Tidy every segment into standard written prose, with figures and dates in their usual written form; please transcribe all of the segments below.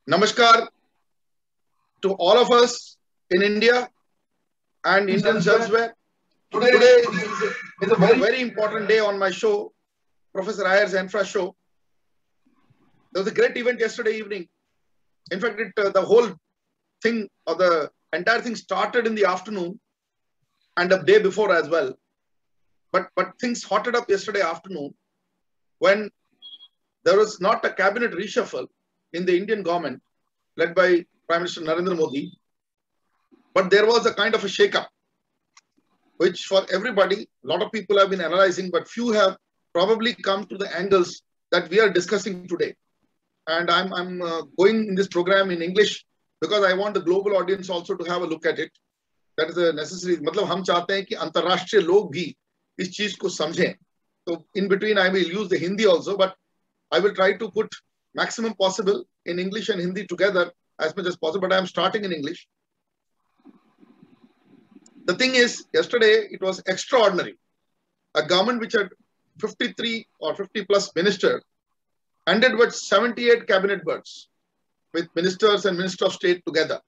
Namaskar to all of us in India and Indians elsewhere. Today is a very important day on my show, Professor Iyer's Enfra show. There was a great event yesterday evening. In fact, the whole thing or the entire thing started in the afternoon and the day before as well. But things hotted up yesterday afternoon when there was not a cabinet reshuffle in the Indian government led by Prime Minister Narendra Modi, but there was a kind of a shake-up, which for everybody, a lot of people have been analyzing, but few have probably come to the angles that we are discussing today. And I'm going in this program in English because I want the global audience also to have a look at it. That is a necessary. मतलब हम चाहते हैं कि अंतर्राष्ट्रीय लोग भी इस चीज को समझें. So in between I will use the Hindi also, but I will try to put maximum possible in English and Hindi together as much as possible. But I am starting in English. The thing is, yesterday it was extraordinary. A government which had 53 or 50 plus ministers ended with 78 cabinet berths with ministers and Minister of State together.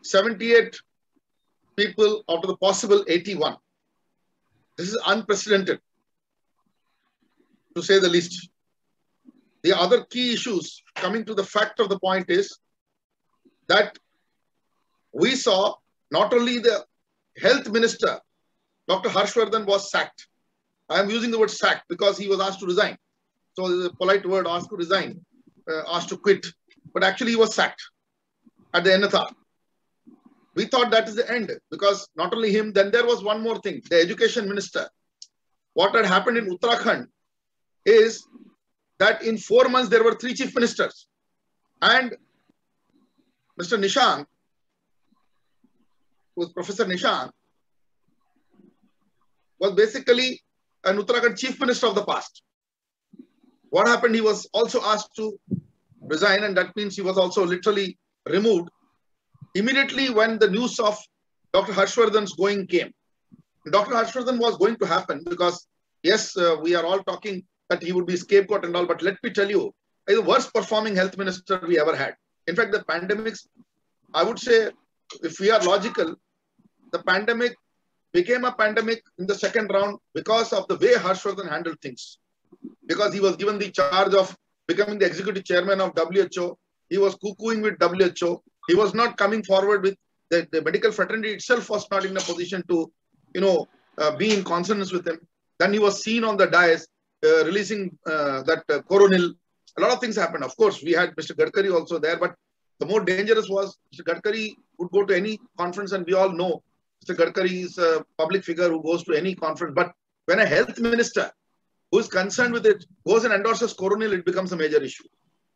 78 people out of the possible 81. This is unprecedented, to say the least. The other key issues, coming to the fact of the point, is that we saw not only the health minister, Dr. Harshvardhan, was sacked. I am using the word sacked because he was asked to resign. So the polite word, asked to resign, asked to quit. But actually he was sacked at the nth hour. We thought that is the end because not only him, then there was one more thing. The education minister. What had happened in Uttarakhand is that in 4 months there were 3 chief ministers. And Mr. Nishank, who was Professor Nishank, was basically an Uttarakhand chief minister of the past. What happened? He was also asked to resign, and that means he was also literally removed immediately when the news of Dr. Harshvardhan's going came. Dr. Harshvardhan was going to happen because, yes, we are all talking that he would be scapegoat and all, but let me tell you, he's the worst performing health minister we ever had. In fact, the pandemics, I would say, if we are logical, the pandemic became a pandemic in the second round because of the way Harshvardhan handled things. Because he was given the charge of becoming the executive chairman of WHO. He was cuckooing with WHO. He was not coming forward with the medical fraternity itself was not in a position to, be in consonance with him. Then he was seen on the dais releasing that coronil. A lot of things happened. Of course, we had Mr. Gadkari also there, but the more dangerous was Mr. Gadkari would go to any conference, and we all know Mr. Gadkari is a public figure who goes to any conference. But when a health minister who is concerned with it goes and endorses coronil, it becomes a major issue.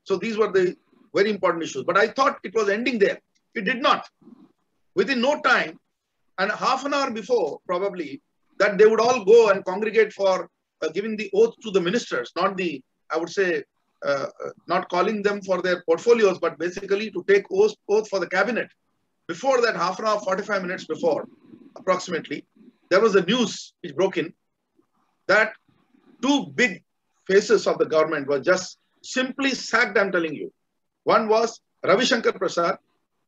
So these were the very important issues. But I thought it was ending there. It did not. Within no time, and half an hour before probably, that they would all go and congregate for giving the oath to the ministers, not the, I would say, not calling them for their portfolios, but basically to take oath for the cabinet. Before that, half an hour, 45 minutes before, approximately, there was a news which broke in that 2 big faces of the government were just simply sacked, I'm telling you. One was Ravi Shankar Prasad,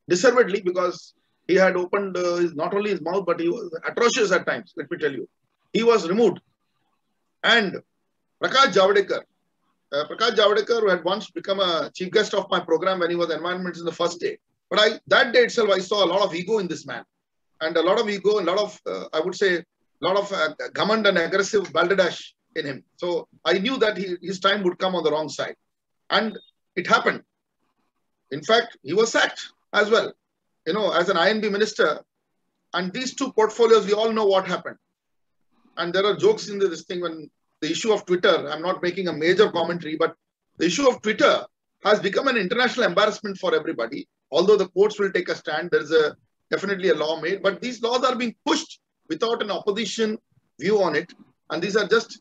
deservedly, because he had opened not only his mouth, but he was atrocious at times, let me tell you. He was removed. And Prakash Javadekar, who had once become a chief guest of my program when he was environment in the first day. But that day itself, I saw a lot of ego in this man. And a lot of ego, a lot of, I would say, a lot of command and aggressive balderdash in him. So I knew that his time would come on the wrong side. And it happened. In fact, he was sacked as well, as an INB minister. And these 2 portfolios, we all know what happened. And there are jokes in this thing when the issue of Twitter, I'm not making a major commentary, but the issue of Twitter has become an international embarrassment for everybody. Although the courts will take a stand, there is definitely a law made, but these laws are being pushed without an opposition view on it. And these are just,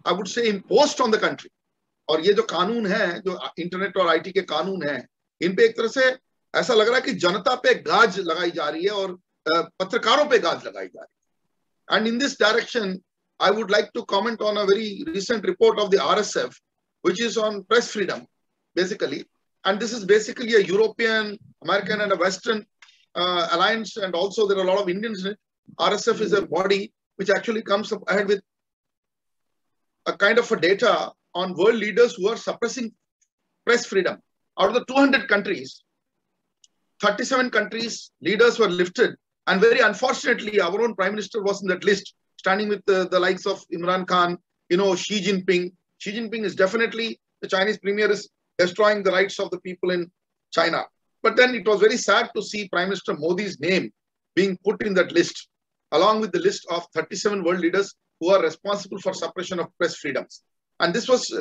I would say, imposed on the country. और ये जो कानून है, जो internet और IT के कानून हैं, इन पे एक तरह से ऐसा लग रहा है कि जनता पे गाज लगाई जा रही है और पत्रकारों पे गाज लगाई जा रही है. And in this direction, I would like to comment on a very recent report of the RSF, which is on press freedom, basically. And this is basically a European, American, and a Western alliance. And also there are a lot of Indians in it. RSF is a body which actually comes up ahead with a kind of a data on world leaders who are suppressing press freedom. Out of the 200 countries, 37 countries leaders were lifted. And very unfortunately, our own Prime Minister was in that list, standing with the likes of Imran Khan, Xi Jinping. Xi Jinping is definitely, the Chinese premier is destroying the rights of the people in China. But then it was very sad to see Prime Minister Modi's name being put in that list, along with the list of 37 world leaders who are responsible for suppression of press freedoms. And this was,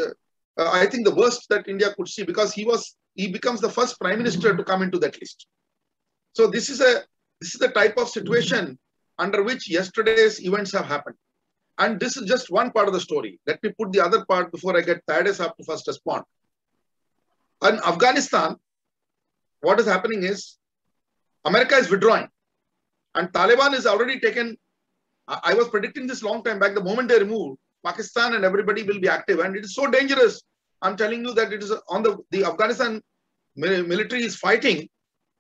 I think, the worst that India could see, because he becomes the first Prime Minister to come into that list. So this is the type of situation under which yesterday's events have happened. And this is just one part of the story. Let me put the other part before I get tired as up to first respond. In Afghanistan, what is happening is America is withdrawing and Taliban is already taken. I was predicting this long time back. The moment they remove, Pakistan and everybody will be active. And it is so dangerous. I'm telling you that it is on the Afghanistan military is fighting,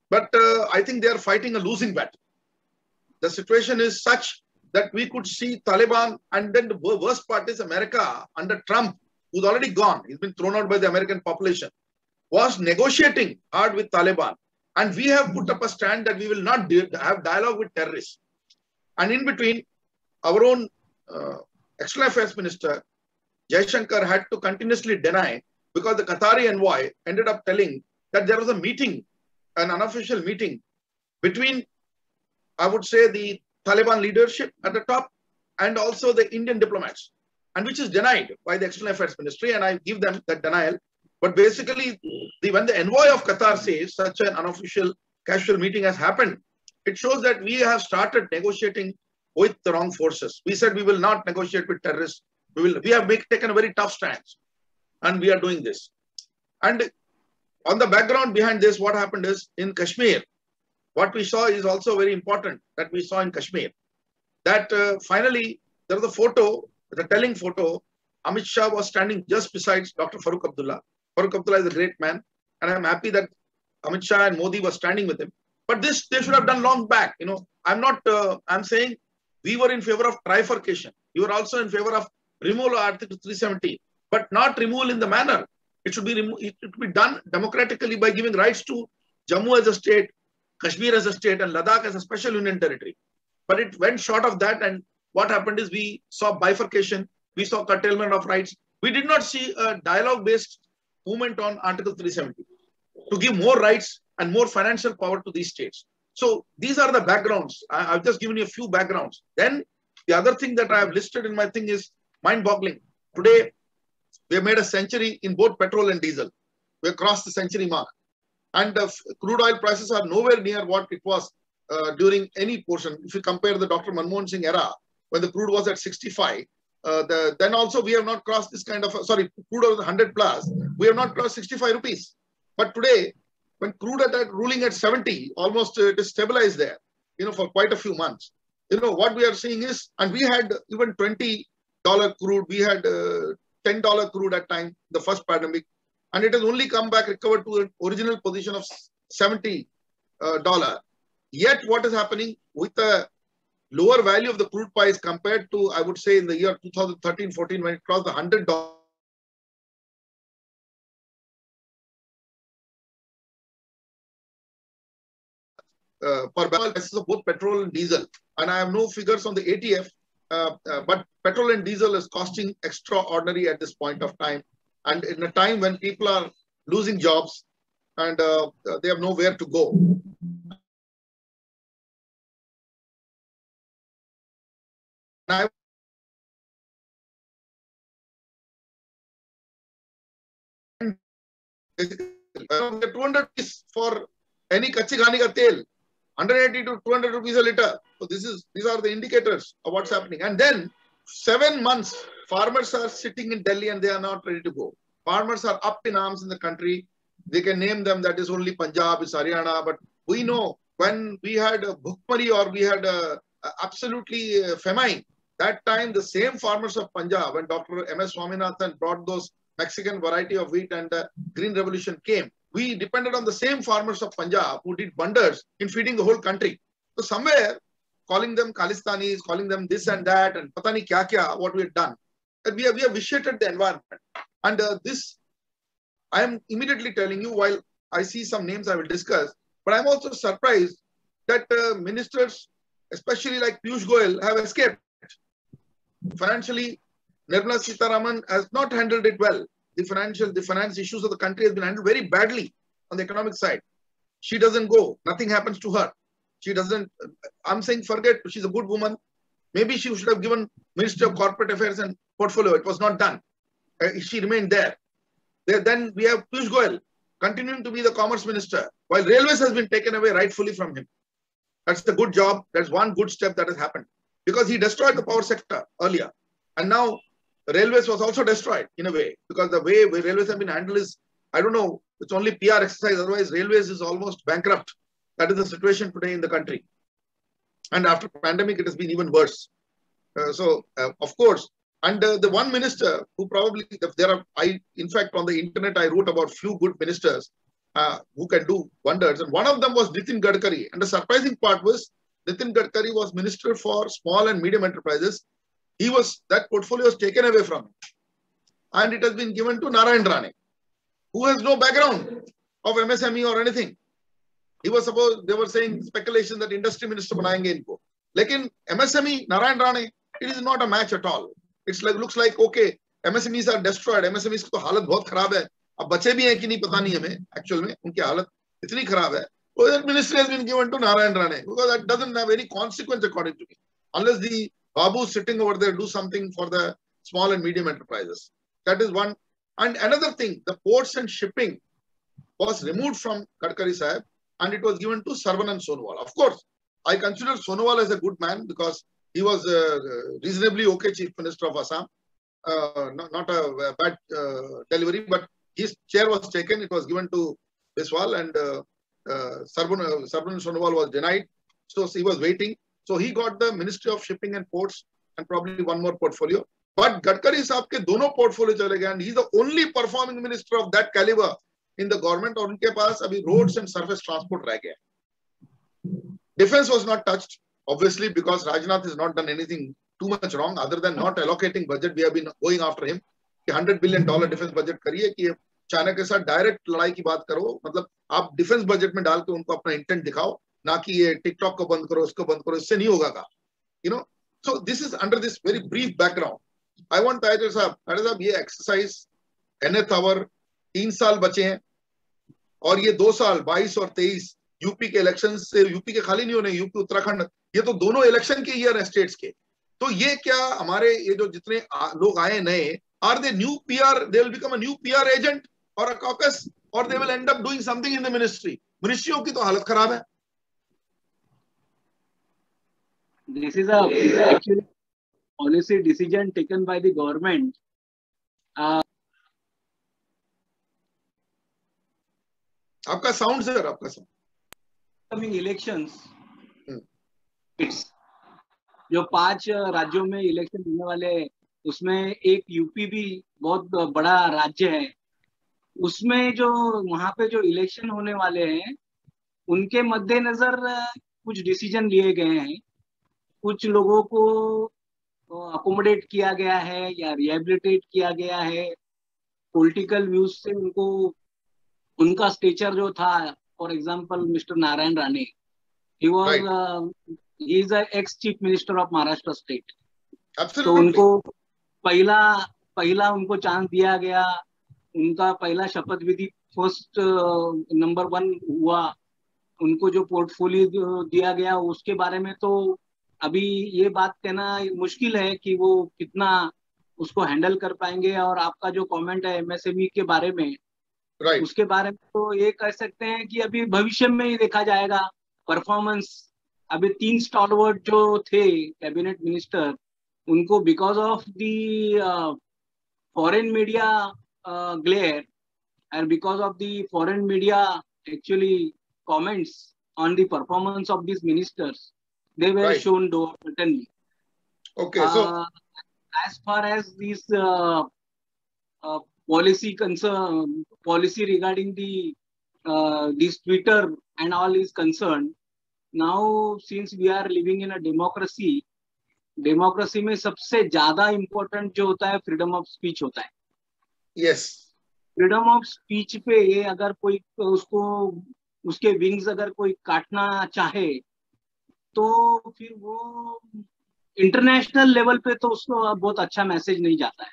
but I think they are fighting a losing battle. The situation is such that we could see Taliban, and then the worst part is America under Trump, who's already gone. He's been thrown out by the American population, was negotiating hard with Taliban. And we have put up a stand that we will not have dialogue with terrorists. And in between, our own External Affairs Minister, Jaishankar, had to continuously deny, because the Qatari envoy ended up telling that there was a meeting, an unofficial meeting between, I would say, the Taliban leadership at the top and also the Indian diplomats, and which is denied by the External Affairs Ministry, and I give them that denial. But basically, when the envoy of Qatar says such an unofficial casual meeting has happened, it shows that we have started negotiating with the wrong forces. We said we will not negotiate with terrorists. We have taken a very tough stance, and we are doing this. And on the background behind this, what happened is in Kashmir, what we saw is also very important that we saw in Kashmir, that finally there was a photo, the telling photo. Amit Shah was standing just beside Dr. Farooq Abdullah. Farooq Abdullah is a great man, and I'm happy that Amit Shah and Modi were standing with him. But this they should have done long back. I'm saying we were in favor of trifurcation. You were also in favor of removal of Article 370, but not removal in the manner. It should be done democratically by giving rights to Jammu as a state, Kashmir as a state, and Ladakh as a special union territory. But it went short of that, and what happened is we saw bifurcation, we saw curtailment of rights. We did not see a dialogue-based movement on Article 370 to give more rights and more financial power to these states. So these are the backgrounds. I've just given you a few backgrounds. Then the other thing that I have listed in my thing is mind-boggling. Today, we have made a century in both petrol and diesel. We have crossed the century mark. And crude oil prices are nowhere near what it was during any portion. If you compare the Dr. Manmohan Singh era, when the crude was at 65, then also we have not crossed this kind of, crude was 100 plus, we have not crossed 65 rupees. But today, when crude at ruling at 70, almost it is stabilized there, for quite a few months. What we are seeing is, and we had even $20 crude, we had $10 crude at time, the first pandemic, and it has only come back, recovered to an original position of $70. Yet what is happening with the lower value of the crude price compared to, I would say, in the year 2013-14, when it crossed the $100 per barrel prices of both petrol and diesel. And I have no figures on the ATF, but petrol and diesel is costing extraordinary at this point of time. And in a time when people are losing jobs and they have nowhere to go. And the 200 is for any kachi ghani ka tel, 180 to 200 rupees a liter. So these are the indicators of what's happening. And then 7 months, farmers are sitting in Delhi and they are not ready to go. Farmers are up in arms in the country. They can name them, that is only Punjab, is Haryana. But we know when we had a bhukmari or we had a absolutely famine, that time the same farmers of Punjab, when Dr. M.S. Swaminathan brought those Mexican variety of wheat and the Green Revolution came, we depended on the same farmers of Punjab who did wonders in feeding the whole country. So somewhere, calling them Khalistanis, calling them this and that, and pata nahi kya kya, what we had done, that we have vitiated the environment. And this, I am immediately telling you, while I see some names I will discuss, but I'm also surprised that ministers, especially like Piyush Goyal, have escaped. Financially, Nirmala Sitharaman has not handled it well. The finance issues of the country has been handled very badly on the economic side. She doesn't go. Nothing happens to her. She doesn't, I'm saying forget, she's a good woman. Maybe she should have given Ministry of Corporate Affairs and Portfolio. It was not done. She remained there. Then we have Piyush Goyal continuing to be the Commerce Minister, while Railways has been taken away rightfully from him. That's the good job. That's one good step that has happened. Because he destroyed the power sector earlier. And now Railways was also destroyed in a way. Because the way Railways have been handled is, I don't know, it's only PR exercise. Otherwise, Railways is almost bankrupt. That is the situation today in the country. And after pandemic, it has been even worse. Of course, and the one minister who probably, in fact, on the internet, I wrote about few good ministers who can do wonders. And one of them was Nitin Gadkari. And the surprising part was, Nitin Gadkari was Minister for Small and Medium Enterprises. That portfolio was taken away from him. And it has been given to Narayan Rane, who has no background of MSME or anything. He was supposed, they were saying speculation that industry minister banayenge inko. Lekin MSME, Narayan Rane, it is not a match at all. It's like, looks like, okay, MSMEs are destroyed. MSMEs की तो हालत बहुत खराब है. अब बचे भी हैं कि नहीं पता नहीं हमें. Actual में उनकी हालत इतनी खराब है. So that ministry has been given to Narayan Rane because that doesn't have any consequence according to me. Unless the Babu sitting over there do something for the small and medium enterprises. That is one. And another thing, the ports and shipping was removed from Gadkari Sahib and it was given to Sarvanand Sonowal. Of course, I consider Sonowal as a good man because he was reasonably okay Chief Minister of Assam. Not a bad delivery, but his chair was taken. It was given to Biswal and Sarvanand Sonowal was denied. So he was waiting. So he got the Ministry of Shipping and Ports and probably one more portfolio. But Gadkari Sahab ke dono portfolio chale gaye and he's the only performing minister of that caliber in the government. और उनके पास अभी roads and surface transport रह गया. Defense was not touched, obviously, because Rajnath has not done anything too much wrong other than not allocating budget. We have been going after him. कि $100 billion defense budget करिए कि China के साथ direct लड़ाई की बात करो. मतलब आप डिफेंस बजट में डाल के उनको अपना इंटेंट दिखाओ, ना कि ये टिकटॉक को बंद करो, उसको बंद करो, इससे नहीं होगा का. You know, so this is under this very brief background. I want Taher साहब ये एक्सरसाइज nth आवर 3 साल बचे हैं और ये 2 साल 22 और 23 यूपी के इलेक्शन से, यूपी के खाली नहीं होने, यूपी उत्तराखंड, ये तो दोनों इलेक्शन के ईयर है स्टेट्स के. तो ये क्या हमारे ये जो जितने लोग आए नए, are they new PR, they will become a new PR agent or a caucus or they will end up doing something in the ministry. मिनिस्ट्रियों की तो हालत खराब है. This is a actually policy decision taken by the government. आपका sound sir, आपका sound. Coming elections, जो 5 राज्यों में इलेक्शन होने वाले हैं, उसमें एक यूपी भी बहुत बड़ा राज्य है. उसमें जो वहां पे जो इलेक्शन होने वाले हैं, उनके मद्देनजर कुछ डिसीजन लिए गए हैं. कुछ लोगों को अकोमोडेट किया गया है या रिहेबिलिटेट किया गया है. पॉलिटिकल व्यूज से उनको उनका स्टेचर जो था, for example mister Narayan Rane, he is a ex chief minister of Maharashtra state. Absolutely. तो उनको पहला उनको चांस दिया गया. उनका पहला शपथ विधि फर्स्ट नंबर 1 हुआ. उनको जो पोर्टफोलियो दिया गया उसके बारे में तो अभी ये बात कहना मुश्किल है कि वो कितना उसको हैंडल कर पाएंगे. और आपका जो कमेंट है एमएसएमई के बारे में, उसके बारे में तो ये कह सकते हैं कि अभी भविष्य में ही देखा जाएगा परफॉर्मेंस. अभी 3 स्टॉलवर्ड जो थे कैबिनेट मिनिस्टर, उनको because of the foreign media glare and because of the foreign media actually comments on the performance of these ministers, they were shown door certainly. Okay, so as far as this policy regarding the this Twitter and all is concerned, now since we are living in a democracy, democracy में सबसे ज्यादा important जो होता है freedom of speech होता है. Yes, freedom of speech पे अगर कोई उसको उसके विंग्स अगर कोई काटना चाहे तो फिर वो इंटरनेशनल लेवल पे तो उसको बहुत अच्छा मैसेज नहीं जाता है.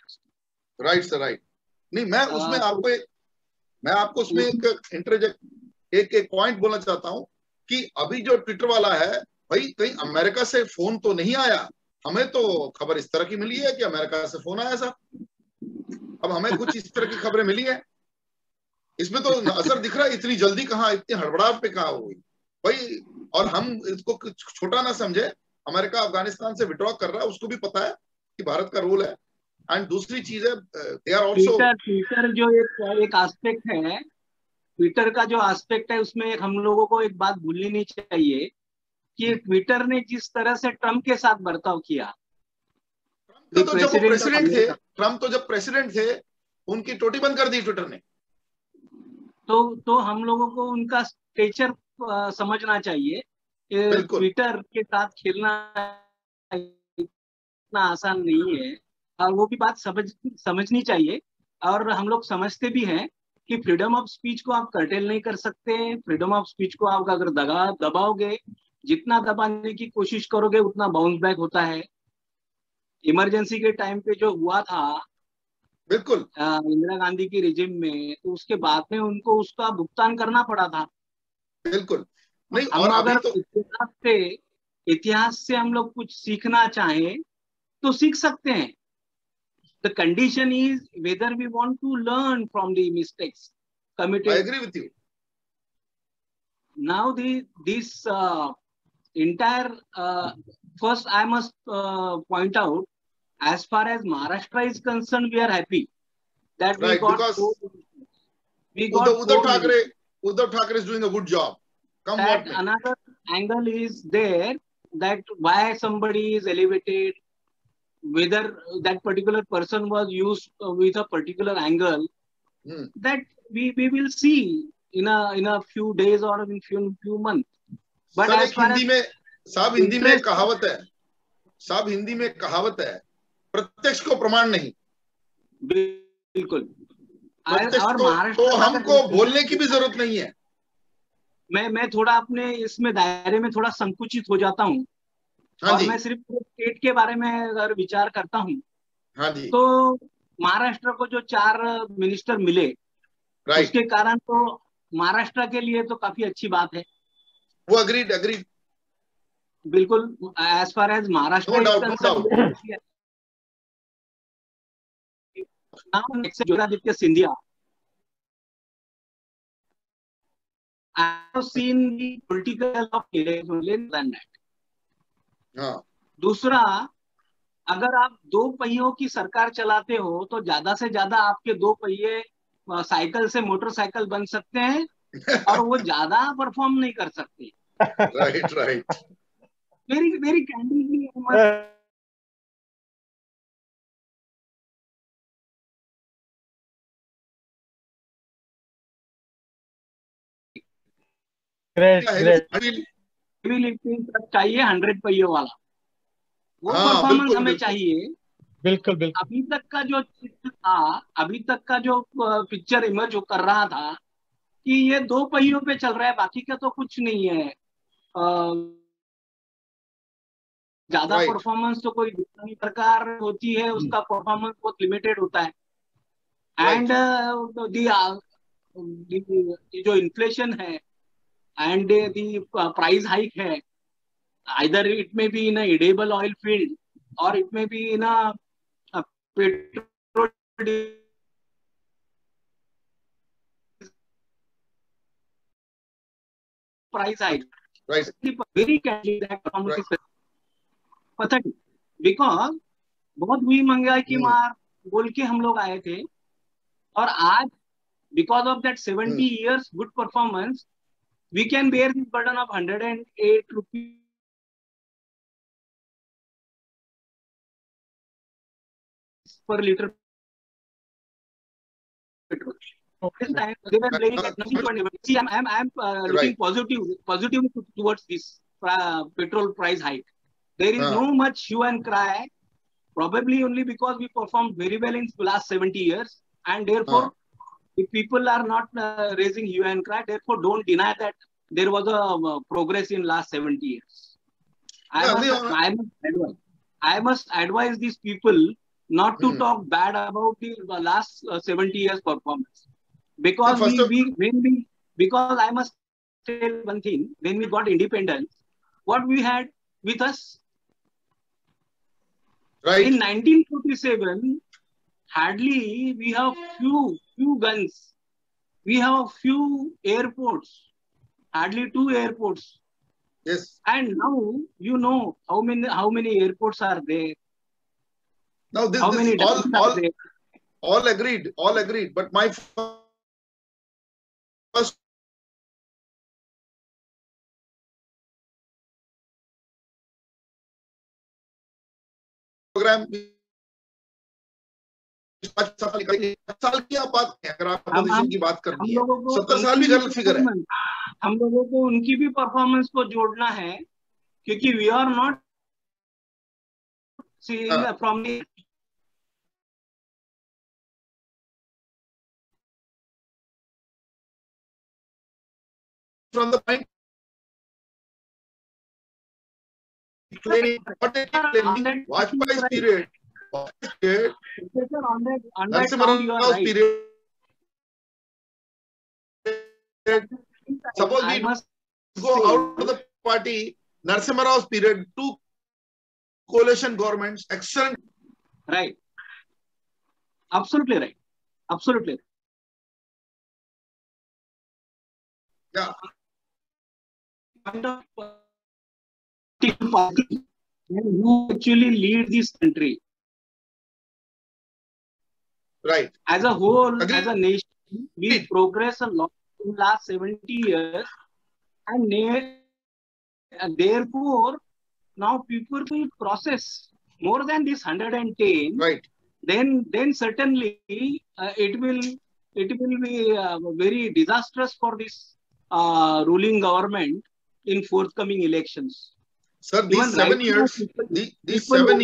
Right sir, right. नहीं, मैं उसमें आपको उसमें एक पॉइंट बोलना चाहता हूं कि अभी जो ट्विटर वाला है, भाई कहीं अमेरिका से फोन तो नहीं आया. हमें तो खबर इस तरह की मिली है कि अमेरिका से फोन आया सर. अब हमें कुछ इस तरह की खबरें मिली है. इसमें तो असर दिख रहा है. इतनी जल्दी कहाँ, इतनी हड़बड़ाहट पे कहाँ हो गई भाई. और हम इसको छोटा ना समझे. अमेरिका अफगानिस्तान से विड्रॉ कर रहा है, उसको भी पता है कि भारत का रोल है. एंड दूसरी चीज है, दे आर ऑल्सो ट्विटर जो एक एस्पेक्ट है, ट्विटर का जो एस्पेक्ट है उसमें हम लोगों को एक बात भूलनी नहीं चाहिए कि ट्विटर ने जिस तरह से ट्रम्प के साथ बर्ताव किया. तो जब वो प्रेसिडेंट थे, ट्रम्प तो जब प्रेसिडेंट थे, उनकी टोटी बंद कर दी ट्विटर ने. तो हम लोगों को उनका स्टेचर समझना चाहिए. ट्विटर के साथ खेलना इतना आसान नहीं है और वो भी बात समझनी चाहिए. और हम लोग समझते भी हैं कि फ्रीडम ऑफ स्पीच को आप कर्टेल नहीं कर सकते. फ्रीडम ऑफ स्पीच को आप अगर दबाओगे, जितना दबाने की कोशिश करोगे उतना बाउंस बैक होता है. इमरजेंसी के टाइम पे जो हुआ था, बिल्कुल, इंदिरा गांधी की रिजिम में, तो उसके बाद में उनको उसका भुगतान करना पड़ा था. बिल्कुल. नहीं, हम और अगर अभी तो इतिहास से हम लोग कुछ सीखना चाहें तो सीख सकते हैं. The condition is whether we want to learn from the mistakes committed. I agree with you. Now this entire first I must point out, as far as Maharashtra is concerned, we are happy that we got Uddhav Thackeray is doing a good job. That another angle is there, that why somebody is elevated, whether that particular person was used with a particular angle, that we will see in a few days or in few months. But sir, as far as Hindi में कहावत है, प्रत्यक्ष को प्रमाण नहीं. बिल्कुल. और महाराष्ट्र तो हमको बोलने की भी जरूरत नहीं है. मैं थोड़ा अपने इसमें दायरे में थोड़ा संकुचित हो जाता हूँ. और मैं सिर्फ स्टेट के बारे में अगर विचार करता हूँ, तो महाराष्ट्र को जो 4 मिनिस्टर मिले, उसके कारण तो महाराष्ट्र के लिए तो काफी अच्छी बात है. वो अग्रीड बिल्कुल. As far as Maharashtra Jyotiraditya Scindia, I have seen the political of than that. दूसरा, अगर आप 2 पहियों की सरकार चलाते हो तो ज्यादा से ज्यादा आपके 2 पहिए साइकिल से मोटरसाइकिल बन सकते हैं और वो ज्यादा परफॉर्म नहीं कर सकते. राइट. वेरी कैंडिडली चाहिए 100 पहियों वाला. वो परफॉर्मेंस हमें चाहिए. बिल्कुल. अभी तक का जो चित्र था, अभी तक का जो पिक्चर इमर्ज कर रहा था कि ये 2 पहियों पे चल रहा है, बाकी का तो कुछ नहीं है. ज्यादा परफॉर्मेंस तो कोई दूसरी सरकार होती है, उसका परफॉर्मेंस बहुत लिमिटेड होता है. एंड जो इन्फ्लेशन है and the price hike hai, either it may be in a edible oil field or it may be in a petrol price hike. Right. Very candidate पता नहीं, because बहुत हुई महंगाई की मार बोल के हम लोग आए थे, और आज because of that 70 years good performance, we can bear this burden of 108 rupees per liter petrol. This time they were blaming that nothing to anyone. See, I'm looking positive towards this petrol price hike. There is no much hue and cry, probably only because we performed very well in the last 70 years, and therefore, if people are not raising hue and cry, therefore don't deny that there was a progress in last 70 years. I must advise these people not to talk bad about the last 70 years performance. Because because I must tell one thing, when we got independence, what we had with us, in 1947, hardly we have few guns, we have few airports, hardly 2 airports. Yes. And now you know how many airports are there. Now this all agreed. But my first program साल की आप बात करें, अगर आप opposition की बात करनी है, 70 साल भी गलत फिगर है. हम लोगों को उनकी भी परफॉर्मेंस को जोड़ना है, क्योंकि we are not from from the point claiming Vajpayee's period, Narasimha Raw's period. Suppose we go out of the party, Narasimha Raw's period, 2 coalition governments, excellent. Right. Absolutely right. Absolutely. Yeah. Who actually lead this country. Right. As a whole, as a nation, we progress a lot in the last 70 years, and therefore, now people will process more than this 110. Right. Then certainly it will be very disastrous for this ruling government in forthcoming elections. Sir, these 7 years, these 7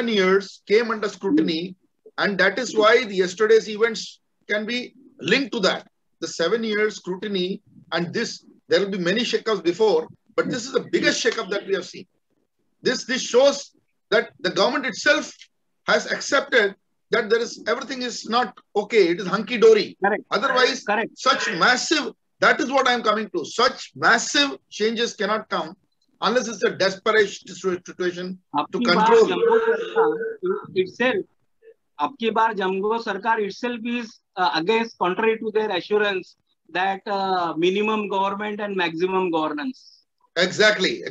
years came under scrutiny, and that is why the yesterday's events can be linked to that. The 7 years scrutiny, and this, there will be many shakeups before, but this is the biggest shakeup that we have seen. This shows that the government itself has accepted that everything is not okay. It is hunky-dory. Otherwise, such massive, that is what I am coming to. Such massive changes cannot come unless it's a desperate situation to control. Abki baar Jamgo Sarkar itself is against, contrary to their assurance that minimum government and maximum governance. Exactly.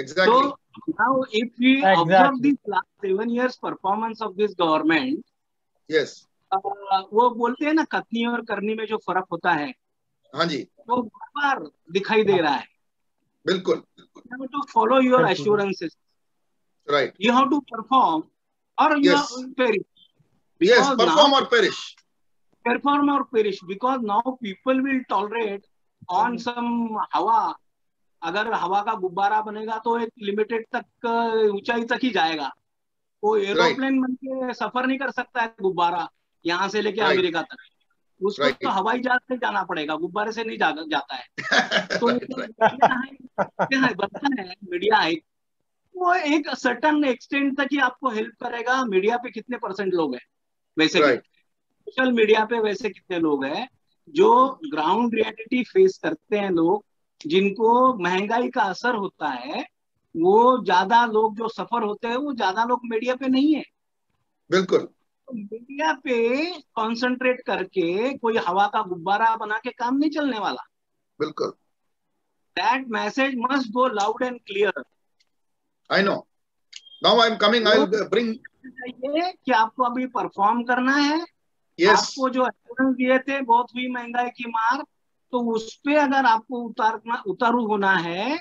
So now, if we observe this last 7 years performance of this government, yes, वो बोलते हैं ना कथनी और करनी में जो फर्क होता है, हाँ जी, वो बार दिखाई दे रहा है. बिल्कुल. You have to follow your assurances. Right. You have to perform or you have to perish. Yes, perform or perish. Perform or perish, because now people will tolerate on some हवा. अगर हवा का गुब्बारा बनेगा तो एक लिमिटेड तक ऊंचाई तक ही जाएगा. वो एरोप्लेन बन के सफर नहीं कर सकता है गुब्बारा यहाँ से लेके अमेरिका तक. उसको तो हवाई जहाज से जाना पड़ेगा, गुब्बारे से नहीं जाता है. तो बनता है मीडिया है, वो एक सर्टन एक्सटेंट तक ही आपको हेल्प करेगा. मीडिया पे कितने % लोग हैं वैसे, सोशल मीडिया पे वैसे कितने लोग हैं जो ग्राउंड रियलिटी फेस करते हैं, लोग जिनको महंगाई का असर होता है, वो ज्यादा लोग जो सफर होते हैं वो ज्यादा लोग मीडिया पे नहीं है. बिल्कुल. तो मीडिया पे कंसंट्रेट करके कोई हवा का गुब्बारा बना के काम नहीं चलने वाला. बिल्कुल. That message must go loud and clear. I know. Now I am coming. I will bring. कि आपको अभी परफॉर्म करना है. आपको जो एश्योरेंस दिए थे बहुत हुई महंगाई की मार, तो उस पे अगर आपको उतारू होना है,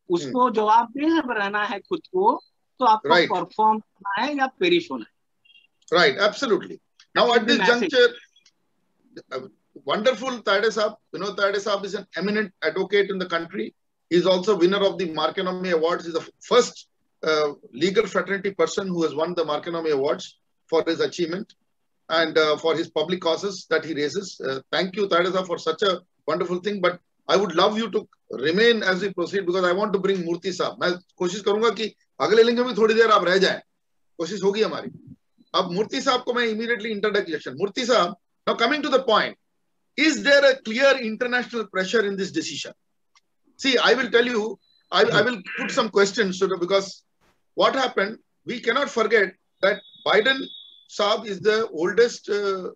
उसको जवाबदेह रहना है खुद को, तो आपको परफॉर्म करना है या पेरिश होना है. Right, absolutely. Now at this juncture, wonderful Tayade Saab. Vinod Tayade Saab is an eminent advocate in the country. He is also winner of the Marconi Awards. He is the first legal fraternity person who has won the Marconi Awards for his achievement and for his public causes that he raises. Thank you, Tayade Saab, for such a wonderful thing. But I would love you to remain as we proceed because I want to bring Murthy Saab. मैं कोशिश करूंगा कि अगले लिंग में थोड़ी देर आप रह जाएं. कोशिश होगी हमारी. अब मूर्ति साहब को मैं immediately introduction. Murthy Saab, now coming to the point, is there a clear international pressure in this decision? See, I will tell you, I will put some questions because what happened, we cannot forget that Biden Saab is the oldest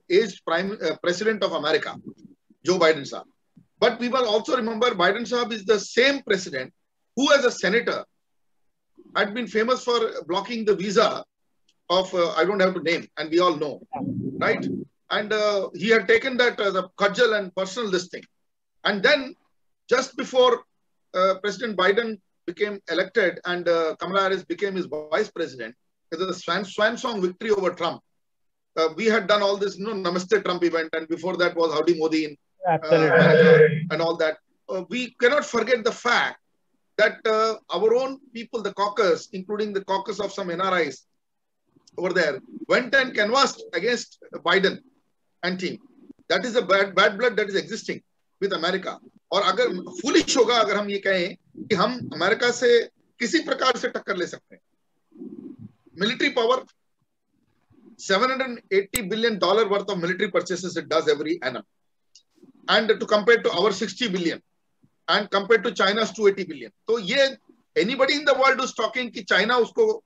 aged president of America, Joe Biden Saab. But we must also remember Biden Saab is the same president who as a senator had been famous for blocking the visa of, I don't have to name, and we all know, right? And he had taken that as a cudgel and personal this thing. And then just before President Biden became elected and Kamala Harris became his vice president, it was a swan song victory over Trump. We had done all this, Namaste Trump event, and before that was Howdy Modi in and all that. We cannot forget the fact that our own people, the caucus, including the caucus of some NRIs over there, went and canvassed against Biden and team. That is a bad blood that is existing with America. और अगर foolish होगा अगर हम ये कहें कि हम America से किसी प्रकार से टक्कर ले सकते हैं. Military power, $780 billion worth of military purchases it does every annum. And to compare to our 60 billion and compared to China's 280 billion. So ये anybody in the world who's talking कि China उसको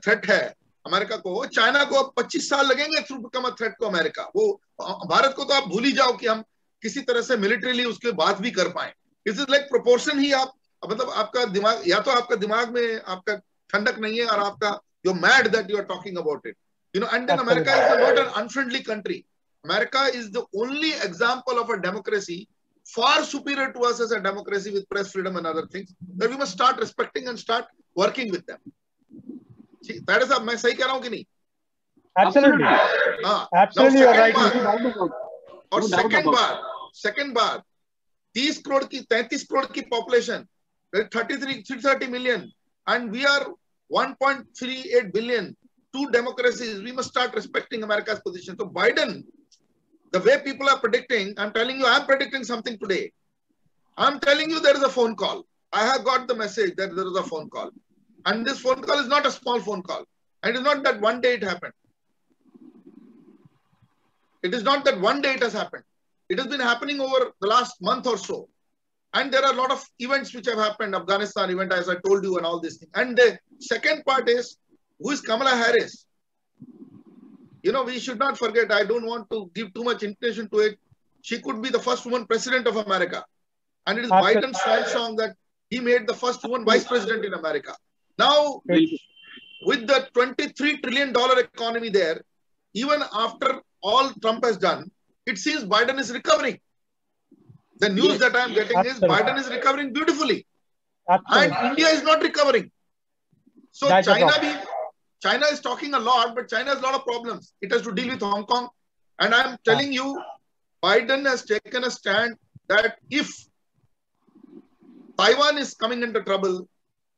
threat है America को, China को 25 साल लगेंगे to become a threat to America. वो भारत को तो आप भूल ही जाओ कि हम किसी तरह से मिलिट्रीली उसके बात भी कर पाए. This is like proportion ही आप मतलब आपका दिमाग या तो आपका दिमाग में आपका ठंडक नहीं है और आपका you're mad that you are talking about it. And then America is not an unfriendly country. America is the only example of a democracy far superior to us as a democracy with press freedom and other things that we must start respecting and start working with them. See, that is मैं सही कह रहा हूँ कि नहीं? Absolutely. Absolutely, you're right. और second बात 30 करोड़ की 33 करोड़ की population, 330 million, and we are 1.38 billion. Two democracies. We must start respecting America's position. So Biden, the way people are predicting, I'm telling you, I'm predicting something today. I'm telling you there is a phone call. I have got the message that there is a phone call. And this phone call is not a small phone call. And it is not that one day it happened. It is not that one day it has happened. It has been happening over the last month or so. And there are a lot of events which have happened. Afghanistan event, as I told you, and all these things. And the second part is, who is Kamala Harris? We should not forget, I don't want to give too much intention to it. She could be the first woman president of America. And it is Biden's swan song that he made the first woman vice president in America. Now, with the $23 trillion economy there, even after all Trump has done, it seems Biden is recovering. The news that I am getting is Biden is recovering beautifully. And India is not recovering. So China is talking a lot, but China has a lot of problems. It has to deal with Hong Kong. And I'm telling you, Biden has taken a stand that if Taiwan is coming into trouble,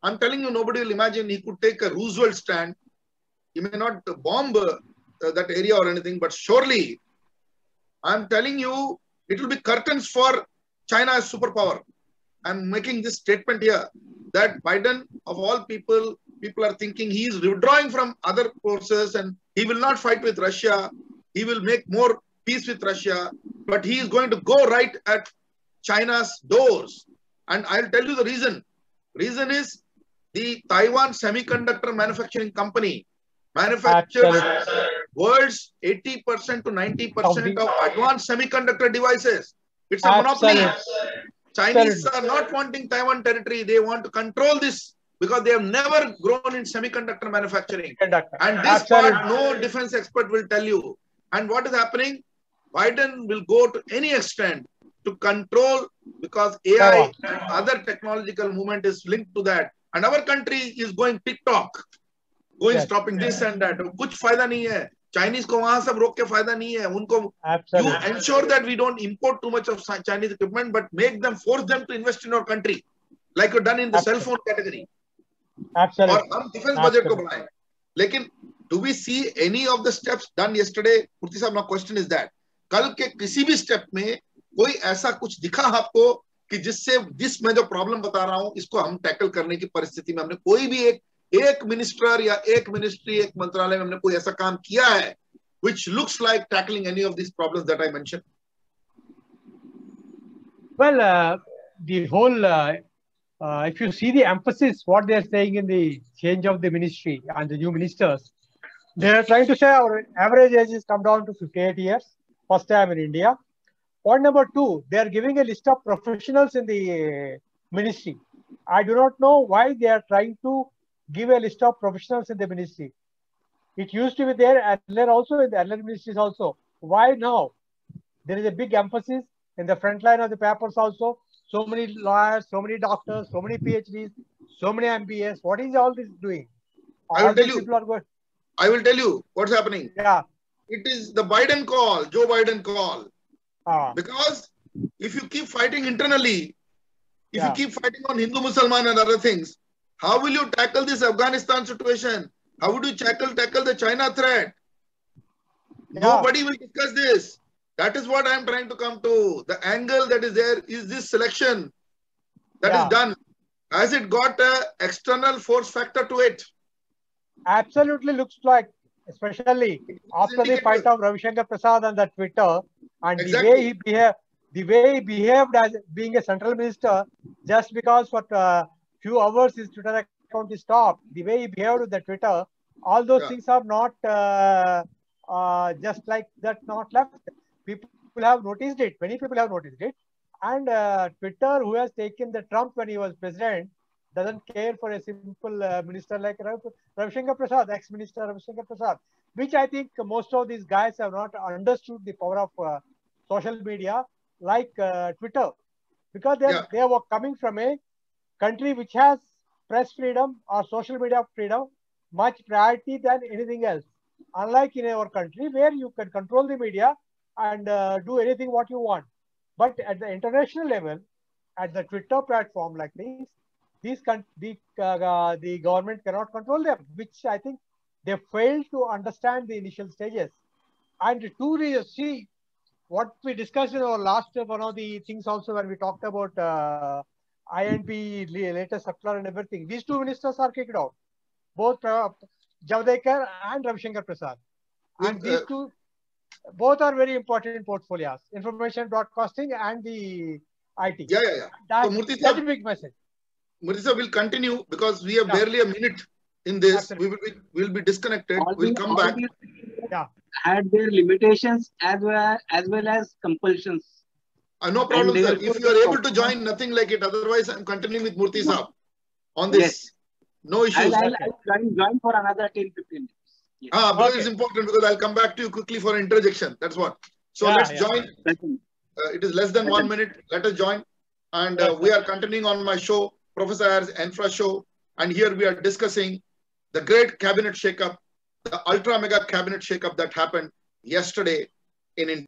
I'm telling you, nobody will imagine he could take a Roosevelt stand. He may not bomb that area or anything, but surely, I'm telling you, it will be curtains for China as superpower. I'm making this statement here that Biden, of all people are thinking he is withdrawing from other forces and he will not fight with Russia. He will make more peace with Russia, but he is going to go right at China's doors. And I'll tell you the reason. Reason is the Taiwan Semiconductor Manufacturing Company manufactures world's 80% to 90% of advanced semiconductor devices. It's a monopoly. Chinese are not wanting Taiwan territory. They want to control this because they have never grown in semiconductor manufacturing. And this part, no defense expert will tell you. And what is happening? Biden will go to any extent to control because AI and other technological movement is linked to that. And our country is going TikTok, stopping this and that. कुछ फायदा नहीं है. Chinese को वहां सब रोक के फायदा नहीं है उनको. You ensure that we don't import too much of Chinese equipment, but make them, force them to invest in our country, like you've done in the cell phone category. और हम डिफेंस बजट को बढ़ाएं. लेकिन do we see any of the steps done yesterday? मूर्ति साहब, my question is that कल के किसी भी स्टेप में कोई ऐसा कुछ दिखा आपको कि जिससे जिस मैं जो प्रॉब्लम बता रहा हूं इसको हम टैकल करने की परिस्थिति में हमने कोई भी एक मिनिस्टर या एक मिनिस्ट्री, एक मंत्रालय में हमने कोई ऐसा काम किया है which looks like tackling any of these problems that I mentioned? Well, the whole, if you see the emphasis, what they are saying in the change of the ministry and the new ministers, they are trying to say our average age has come down to 58 years, first time in India. Point number two, they are giving a list of professionals in the ministry. I do not know why they are trying to give a list of professionals in the ministry. It used to be there earlier also, in the earlier ministries also. Why now? There is a big emphasis in the front line of the papers also. So many lawyers, so many doctors, so many PhDs, so many MBAs. What is all this doing? I will tell you what's happening. Yeah. It is the Biden call, Joe Biden call. Because if you keep fighting internally, if you keep fighting on Hindu-Musliman and other things, how will you tackle this Afghanistan situation? How would you tackle the China threat? Nobody will discuss this. That is what I am trying to come to. The angle that is there is this selection that is done. Has it got an external force factor to it? Absolutely looks like, especially after the fight of Ravi Shankar Prasad on the Twitter, and the way he behaved as being a central minister, just because for a few hours his Twitter account is stopped, the way he behaved with the Twitter, all those things are not just like that, not left. People have noticed it. Many people have noticed it. And Twitter, who has taken the Trump when he was president, doesn't care for a simple minister like Ravi Shankar Prasad, ex-minister Ravi Shankar Prasad, which I think most of these guys have not understood the power of social media like Twitter, because they were coming from a country which has press freedom or social media freedom much priority than anything else. Unlike in our country where you can control the media and do anything what you want. But at the international level, at the Twitter platform like this, the government cannot control them, which I think they failed to understand the initial stages. And to see what we discussed in our last one of the things also when we talked about INP latest circular and everything, these two ministers are kicked out, both Javadekar and Ravi Shankar Prasad. And these two, both are very important portfolios, information broadcasting and the IT. So that's a big message. Murthy sir, will continue because we have barely a minute in this. We will be disconnected. We'll come back. Had their limitations as well as compulsions. No problem, sir. If you are able to join, nothing like it. Otherwise, I'm continuing with Murthy sir on this. Yes. No issues. I'll join for another 10-15 minutes. Yes. Because it's important, because I'll come back to you quickly for interjection. That's what. So let's join. It is less than 1 minute. Let us join. And we are continuing on my show, Professor Iyer's Infra Show. And here we are discussing the great cabinet shakeup, the ultra mega cabinet shakeup that happened yesterday in India.